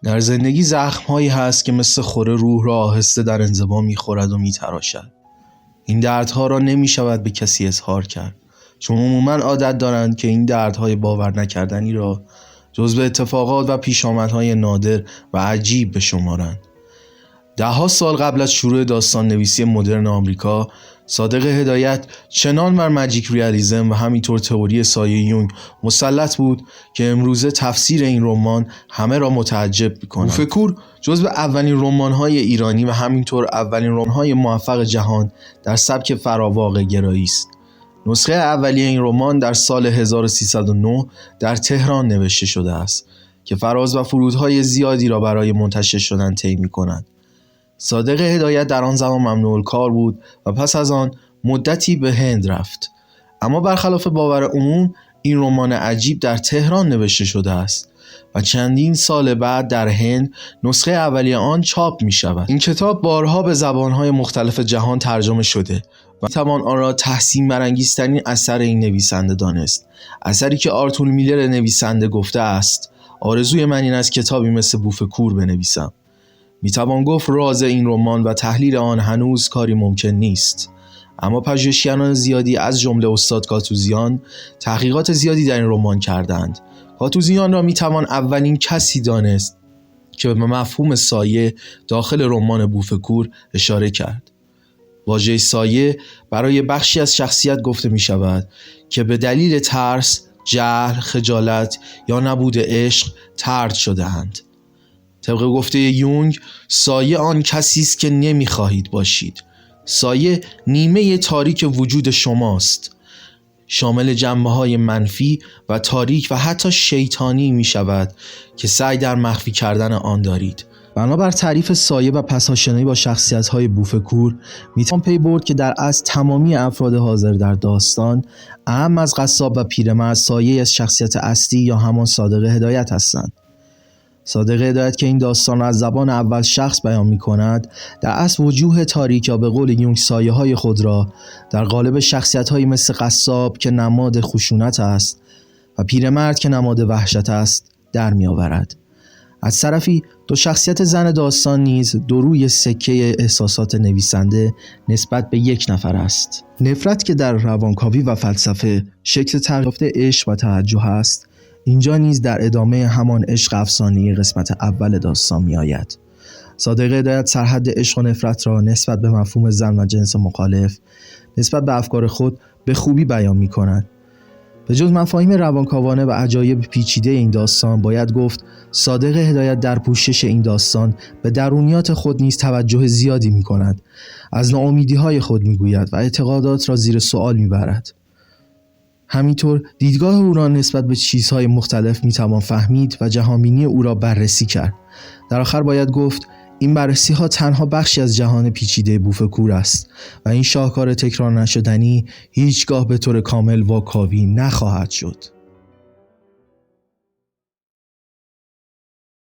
در زندگی زخم‌هایی هست که مثل خوره روح را آهسته در انزوا می‌خورد و می‌تراشد. این دردها را نمی‌شود به کسی اظهار کرد، چون عموماً عادت دارند که این دردهای باور نکردنی را جزو اتفاقات و پیشامدهای نادر و عجیب بشمارند. ده‌ها سال قبل از شروع داستان نویسی مدرن آمریکا، صادق هدایت چنان بر ماجیک ریالیسم و همینطور تئوری سایه یونگ مسلط بود که امروزه تفسیر این رمان همه را متعجب می‌کند. بوف کور جزو اولین رمان‌های ایرانی و همینطور اولین رمان‌های موفق جهان در سبک فراواقع گرایی است. نسخه اولیه این رمان در سال 1309 در تهران نوشته شده است که فراز و فرودهای زیادی را برای منتشر شدن طی می‌کند. صادق هدایت در آن زمان ممنوع الکار بود و پس از آن مدتی به هند رفت. اما برخلاف باور عموم این رمان عجیب در تهران نوشته شده است و چندین سال بعد در هند نسخه اولیه آن چاپ می شود. این کتاب بارها به زبانهای مختلف جهان ترجمه شده و توان آن را تحسین برانگیزترین اثر این نویسنده دانست. اثری که آرتور میلر نویسنده گفته است: آرزوی من این است کتابی مثل بوف کور بنویسم. میتوان گفت راز این رمان و تحلیل آن هنوز کاری ممکن نیست، اما پژوهشگران زیادی از جمله استاد کاتوزیان تحقیقات زیادی در این رمان کردند. کاتوزیان را میتوان اولین کسی دانست که به مفهوم سایه داخل رمان بوف کور اشاره کرد. واژه سایه برای بخشی از شخصیت گفته می شود که به دلیل ترس، جهل، خجالت یا نبود عشق طرد شده‌اند. طبق گفته یونگ، سایه آن کسی است که نمی‌خواهید باشید. سایه نیمه تاریک وجود شماست، شامل جنبه‌های منفی و تاریک و حتی شیطانی می‌شود که سعی در مخفی کردن آن دارید. بنابر تعریف سایه و پس آشنایی با شخصیت‌های بوف کور، میتوان پی برد که در اصل تمامی افراد حاضر در داستان، اهم از قصاب و پیرمرد، سایه از شخصیت اصلی یا همان صادق هدایت هستند. صادق هدایت که این داستان را از زبان اول شخص بیان می کند، در اصل وجوه تاریک یا به قول یونگ سایه های خود را در قالب شخصیت هایی مثل قصاب که نماد خشونت است و پیرمرد که نماد وحشت است در می آورد. از طرفی دو شخصیت زن داستان نیز دو روی سکه احساسات نویسنده نسبت به یک نفر است. نفرت که در روانکاوی و فلسفه شکل تغییرافته عشق و توجه است، اینجا نیز در ادامه همان عشق افسانه‌ای قسمت اول داستان می آید. صادق هدایت سرحد عشق و نفرت را نسبت به مفهوم زن و جنس مخالف نسبت به افکار خود به خوبی بیان می کند. به جز مفاهیم روانکاوانه و عجایب پیچیده این داستان، باید گفت صادق هدایت در پوشش این داستان به درونیات خود نیز توجه زیادی می کند. از ناامیدی‌های خود می گوید و اعتقادات را زیر سوال می برد. همینطور دیدگاه او را نسبت به چیزهای مختلف میتوان فهمید و جهانبینی او را بررسی کرد. در آخر باید گفت این بررسی ها تنها بخشی از جهان پیچیده بوف کور است و این شاهکار تکرار نشدنی هیچگاه به طور کامل واکاوی نخواهد شد.